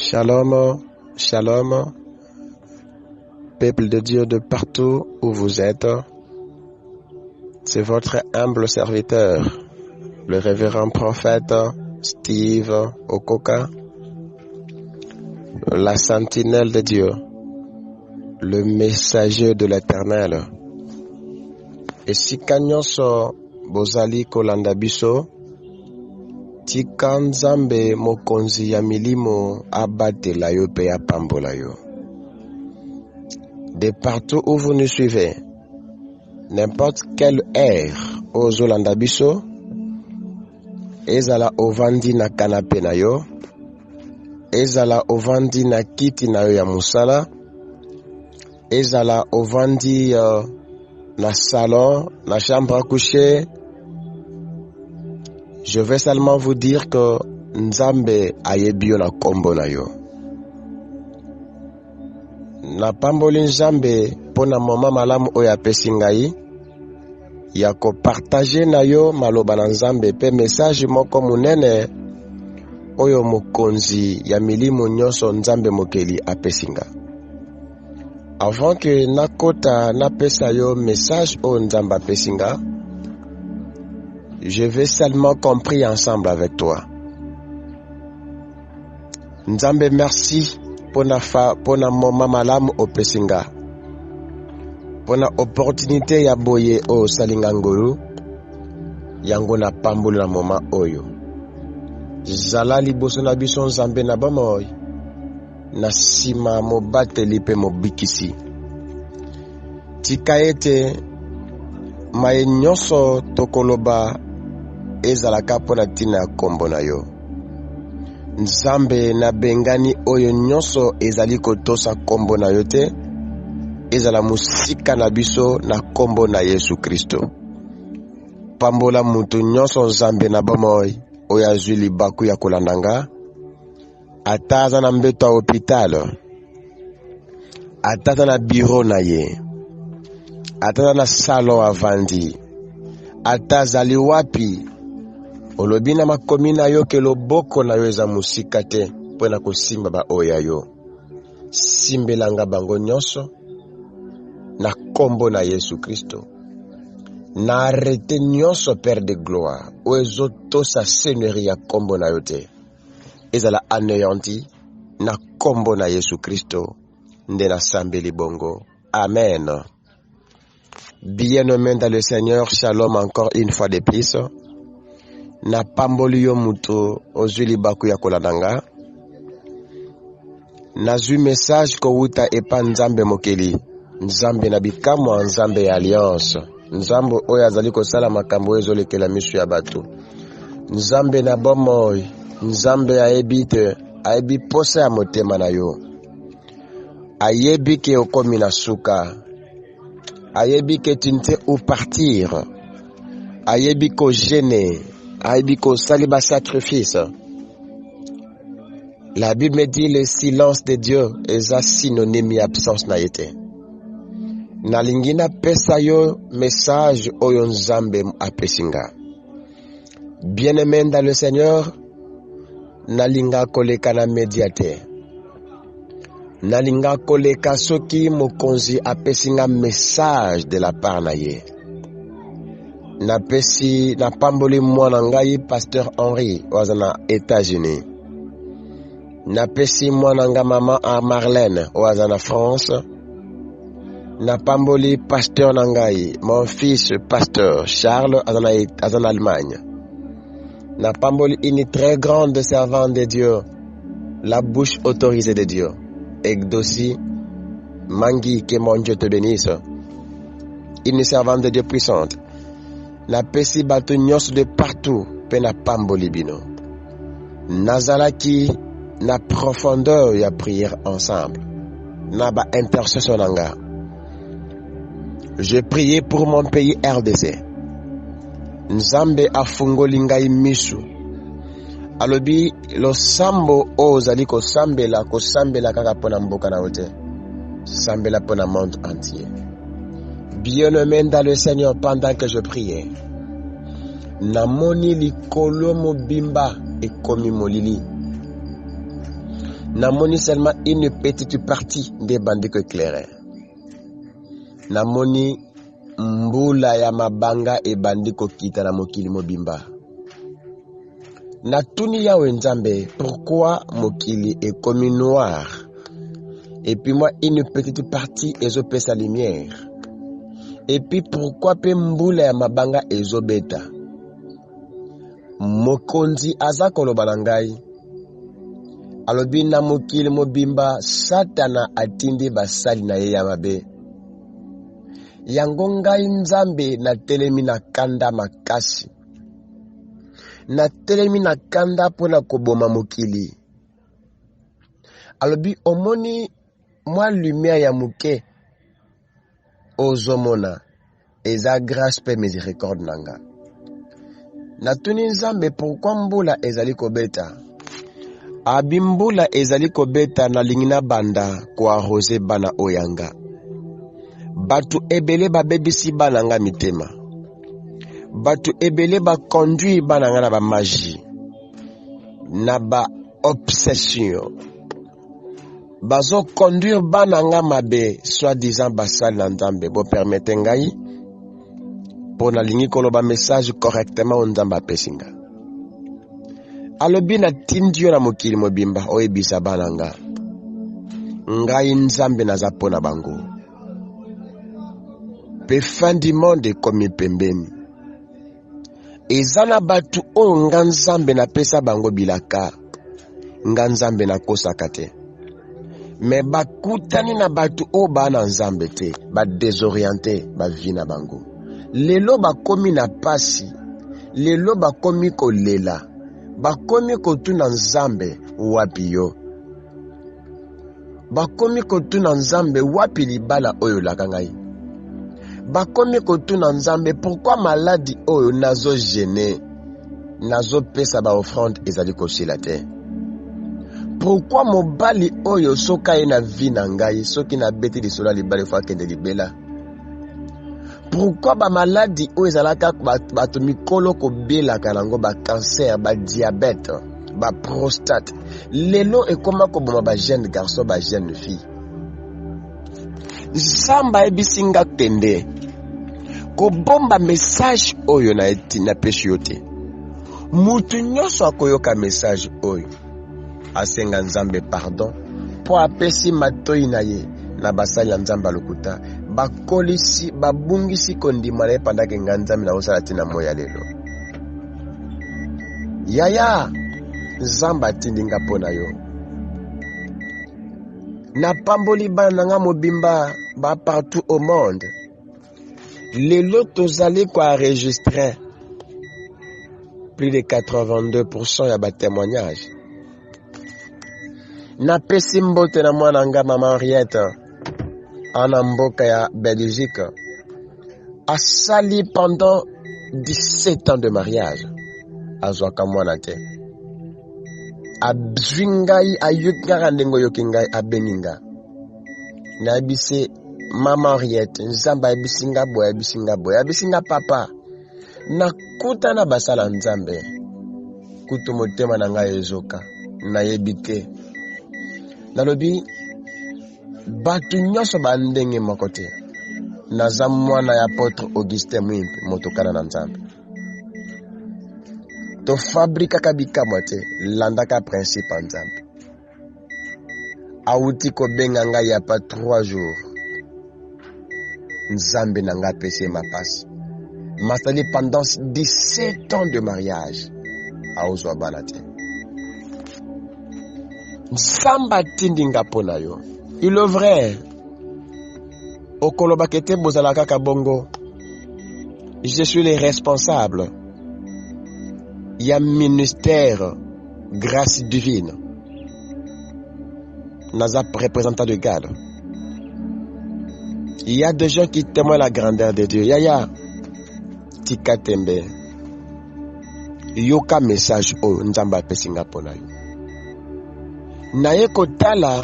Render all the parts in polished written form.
Shalom, shalom, peuple de Dieu de partout où vous êtes. C'est votre humble serviteur, le révérend prophète Steve Okoka, la sentinelle de Dieu, le messager de l'Éternel. Esika nyonso bozali kolanda biso, tika Nzambe mokonzi ya milimo abatela yo pe apambola yo. De partout où vous nous suivez, n'importe quelle ère ozolanda biso, ezala ovandi na kanape na yo, ezala ovandi na kiti na yo ya musala, ezala ovandi na salon, na chambre à coucher. Je vais seulement vous dire que Nzambe ayebi yo na kombo na yo. Na pamboli Nzambe pona moma malamu oyo apesi ngai ya kopartage na yo maloba na Nzambe pe message moko munene oyo mokonzi ya milimo nyonso Nzambe mokeli apesi nga. Avant que nakota napesa yo message oyo Nzambe apesi nga, je vais seulement compris ensemble avec toi. Nzambe merci pona moma malamu opesi nga, pona opportunité ya boye o salinga ngolu yango na pamboli na moma oyo. Zala liboso na biso Nzambe na bomoi, na sima mobateli pe mobikisi. Tika ete maye nyonso tokoloba ezalaka pona tina ya kombo na yo. Nzambe na bengani oyo nyonso ezali kotosa kombo na yo te, ezala musika na biso na kombo na Yesu Kristo. Pambola mutu nyonso Nzambe na bomoi oyo azwi libaku ya kolandanga, ata aza na mbeto ya hôpital, ata aza na bureau na ye, ata aza na salon avandi, ata azali wapi, olobi na makomi na yo ke loboko na yo eza musika te mpona kosimba ba oya yo. Simbelanga bango nyonso na kombo na Yesu Kristo. Na arrete nyonso Père de gloire oyo ezotosa seigneurie ya kombo na yo te, ezala anéanti na kombo na Yesu Kristo nde nasambeli bongo. Amen. Bien-aimé dans le Seigneur, shalom encore une fois de plus. Na pamboli yo mutu ozwi libaku ya kolandanga, nazwi message kowuta epa Nzambe mokeli, Nzambe na bikamwa, Nzambe ya alliance, Nzambe oyo azali kosala makambo ezolekela misu ya bato, Nzambe na bomoi, Nzambe ayebi te, ayebi posa ya motema na yo, ayebi ke okomi na suka, ayebi ke tu ne sais où partir, ayebi ko gêner, ayebi ko saliba sacrifice. La Bible me dit le silence de Dieu est synonyme et absence na yete. Nalingi na pesa yo message oyo Nzambe apesinga. Bien-aimé dans le Seigneur, nalinga koleka na mediate, nalinga koleka soki mokonzi apesinga message de la part na ye. Napesi na pamboli mwana ngai Pasteur Henri wazana États-Unis. Napesi mwana nga mama a Marlène wazana France. Na pamboli pasteur nangai mon fils Pasteur Charles azana Allemagne. Na pamboli une très grande servante de Dieu, la bouche autorisée de Dieu, Egdosi Mangi, que mon Dieu te bénisse, une servante de Dieu puissante. Na pesi bato nyonso de partout pe na pamboli bino. Nazalaki na profondeur ya prière ensemble, na ba intercession nanga. Je priais pour mon pays RDC. Nzambe afungoli ngai misu, alobi lo sambo ozali kosambela kaka pona mboka na ote, sambela pona monde entier. Bien-aimé dans le Seigneur, pendant que je priais, namoni likolo mobimba ekomi molili. namoni seulement une petite partie des bandits éclairés. Namoni mbula ya mabanga e bandiko kita na mokili mobimba. Natuni ya wenzambe, pourquoi mokili est comme noir? Et puis moi, une petite partie ezopé sa lumière. Et puis pourquoi pe mbula ya mabanga ezobeta? Mokonzi aza koloba na ngai. Alobi na mokili mobimba Satana atindi basali na ye ya mabe. Yango ngai nzambe na telemi na kanda makasi. Na telemi na kanda pona koboma mokili. Alobi omoni mwa lumière ya muke ozomona eza grâce pe miséricorde nanga. Natuni nzambe pourquoi mbula ezali kobeta? Abimbula ezali kobeta na lingina banda kwa rose bana oyanga. Batu ebele ba bebisi bana nga mitema. Batu ebele ba conduit bana nga na ba magie. Na ba obsession. Bazo conduire bana nga mabe soi-disant basal na nzambe. Bo permette ngai pona lingi koloba message correctement on nzamba pesinga. Alobi na tindio na mokili mobimba oyebisa bana nga. Ngai nzambe naza pona bango. Pe fin du monde komi pembeni. Ezana batu o nga nzambe na pesa bango bilaka. Nga nzambe na kosaka te. Me bakutani na batu o bana nzambe te. Ba désorienté ba vina bango. Lelo bakomi na pasi. Lelo bakomi kolela. Bakomi kotuna nzambe wapi yo. Bakomi kotuna nzambe wapi libala oyo laka ngai. Bakomi kotuna nzambe pourquoi maladie oyo nazo gêner. Nazo pesa ba offrande ezali kosila te. Pourquoi mobali oyo soka ye na vie na ngai soki na beti lisola libala fa kende libela. Pourquoi ba maladie oyo ezalaka bato mikolo kobelaka nango ba cancer, ba diabète, ba prostate. Lelo ekoma koboma ba jeune garçon, ba jeune fille. Samba ebisinga kende. Kobomba message oyo na peshi yote. Mutu nyoso akoyoka message oyo. Asenga nzambe pardon. Po apesi matoi na ye na basali ya nzamba lokuta. Bakolisi babungisi kondima na pendake nga nzambe na osala tina moya lelo. Yaya nzamba tindinga pona yo. Na pamboli bana nga mobimba ba partout au monde. Lelo tozali kwa enregistrer plus de 82% ya ba témoignage. Na pesi mbote na mwana nga mama Henriette en mboka ya Belgique. Asali pendant 17 ans de mariage. Azwaka mwana te. Abzwingai ayutngara ndengo yokingai abeninga. Na bise mama Henriette nzamba abisinga boy abisinga papa. Na kuta na basala nzambe. Kutu motema na ngai ezoka. Na yebite. Nalobi batu nyoso bandenge mokote. Naza mwana ya apôtre Augustin Mwimpe motokana na nzambe. To fabrika kabika mote landaka principe nzambe. Auti ko benga nga ya pa 3 jours. Nzambe na nga pese ma passe. Masali pendant 17 ans de mariage. Auzwa banate. Nzamba tindinga pona yo. Il est vrai. Okoloba kete bozalaka kabongo. Je suis le responsable. Il y a ministère grâce divine. Naza représentant de garde. Il y a des gens qui témoignent la grandeur de Dieu. Yaya tika tembe. Yoka message o nzamba pesinga pona yo. Naye kotala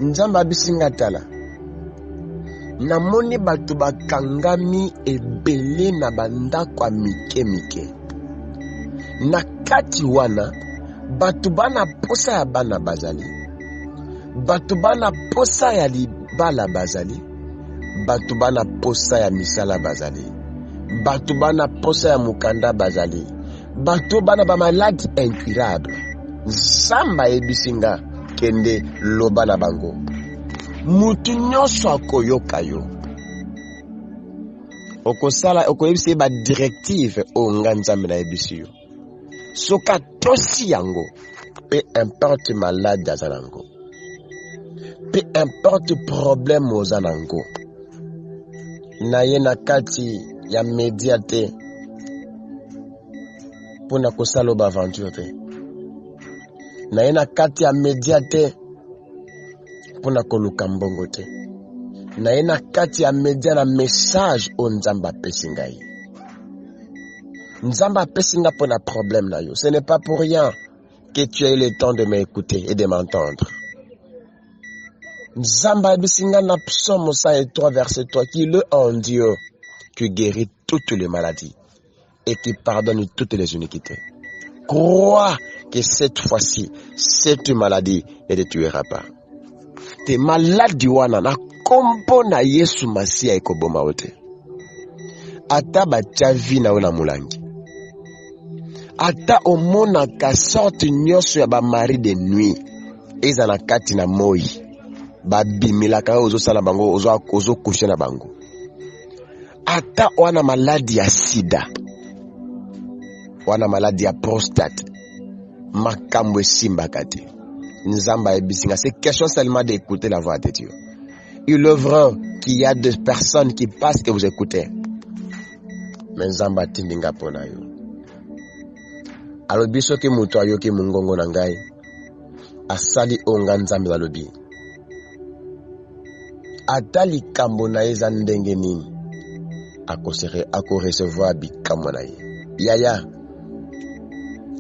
nzamba bisinga tala. Namoni batu bakangami ebele na bandako ya mike. Na kati wana batu bana posa ya bana bazali. bato bana posa ya libala bazali, bato bana posa ya misala bazali, bato bana posa ya mukanda bazali, bato bana ba malade incurable. Nzamba ebisinga kende loba na bango, mutu nyonso akoyoka yo, okosala okoyebisa ba directive o nga Nzambe na ebisi yo. Soka tosi yango, peu importe malade azanango, peu importe problème ozanango, na ye na kati ya media te pona kosala ba aventure te, na ye na kati ya media te pona koluka mbongo te, na ye na kati ya media na message o Nzamba apesi ngai. Nzamba apesi nga pona problème na yo. Ce n'est pas pour rien que tu as eu le temps de m'écouter et de m'entendre. Nzamba apesi nga na Psaume 103 verset 3, qu'il est un Dieu qui guérit toutes les maladies et qui pardonne toutes les iniquités. Crois que cette fois-ci, cette maladie ne te tuera pas. Te maladi wana na kombo na Yesu Masia ekoboma ote. Ata batia vi na ona mulangi. Ata omona ka sorte nyonso ya ba mari de nuit. Eza na kati na moi. Ba bimila ka ozo sala bango ozo kushe na bango. Ata wana maladi ya sida. Wana maladi ya prostate. Makambo simba kati. Nzamba ebisinga. C'est question seulement d'écouter la voix de Dieu. Il est vrai qu'il y a des personnes qui passent que vous écoutez. Mais Nzamba tindinga pona yo. Alobi soki mutu ayoki mungongo na ngai, asali onga Nzambe alobi. Ata likambo na eza ndenge nini, ako recevoir bikambo na ye. Yaya,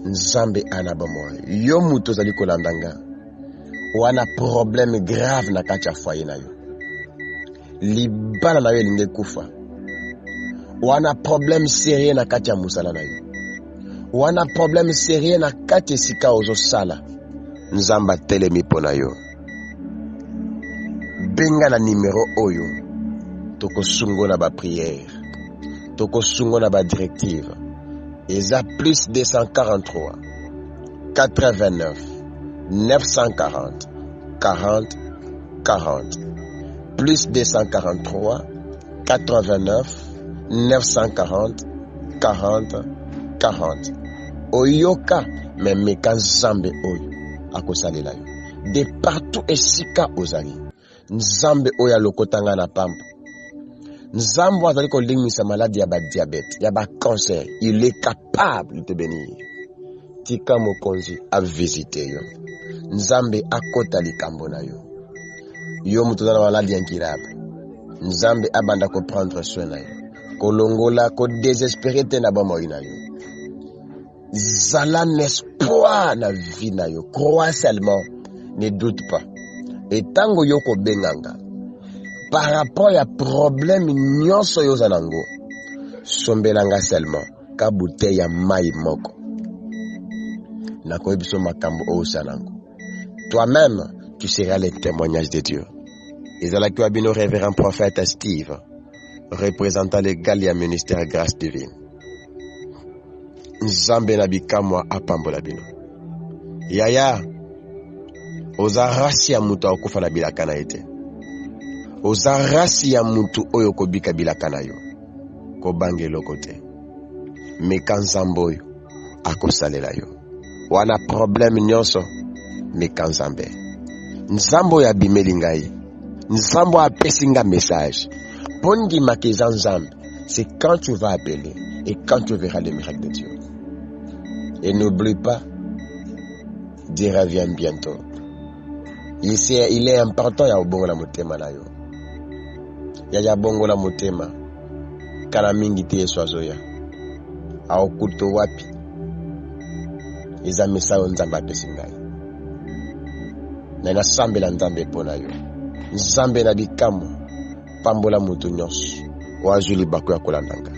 Nzambe anabomo. Yo mutu zali kolandanga, wana problème grave na kati ya foyer na yo. Libala na yo elingi kufa. Wana problème sérieux na kati ya musala na yo. Wana problème sérieux na kati esika ozo sala. Nzamba telemi pona yo. Benga na numéro oyo. Toko sungo na ba prière. Toko sungo na ba directive. Eza plus 243 89 940 40 40. Plus 243 89 940 40 40. Oyoka memeka Nzambe oyo akosalela yo. De partout esika ozali. Nzambe oyo alokotanga na pamba. Nzambe azali kolingisa maladi ya ba diabète, ya ba cancer. Il est capable de te bénir. Tika mokonzi a visité yo. Nzambe akota likambo na yo. Yo mutu na maladi incurable. Nzambe abanda ko prendre soin na yo. Kolongola ko désespéré te na bomo ina yo. Zala l'espoir na vie na yo. Crois seulement, ne doute pas. Et tango yoko benganga, par rapport à problème nyonso yo zanango, sombelanga seulement, ka bouteille ya mai moko. Nako ebiso makambo o sanango. Toi-même, tu seras le témoignage de Dieu. Ezalaki wabino révérend prophète Steve, représentant légal ya ministère grâce divine. Nzambe na bikamwa apambola bino. Yaya, oza rasi ya mutu akufa na bilaka na ete. Oza rasi ya mutu oyo kobika bilaka na yo. Kobange lokote. Meka Nzambe oyo akosalela yo. Wana problème nyonso, meka Nzambe. Nzambe oyo abimeli ngai. Nzambe apesi nga message. Pongi makeza Nzambe, c'est quand tu vas appeler et quand tu verras les miracles de Dieu. Et n'oublie pas, Dieu revient bientôt. Ici, il est important ya bongo la motema na yo. Ya bongo la motema. Kala mingi te eswazoya. Aokuto wapi. Iza mesa Nzambe apesi ngai. Na nasambela Nzambe pona yo. Nzambe na bikamo pambola mutu nyonso. Wazuli bako ya kolandanga.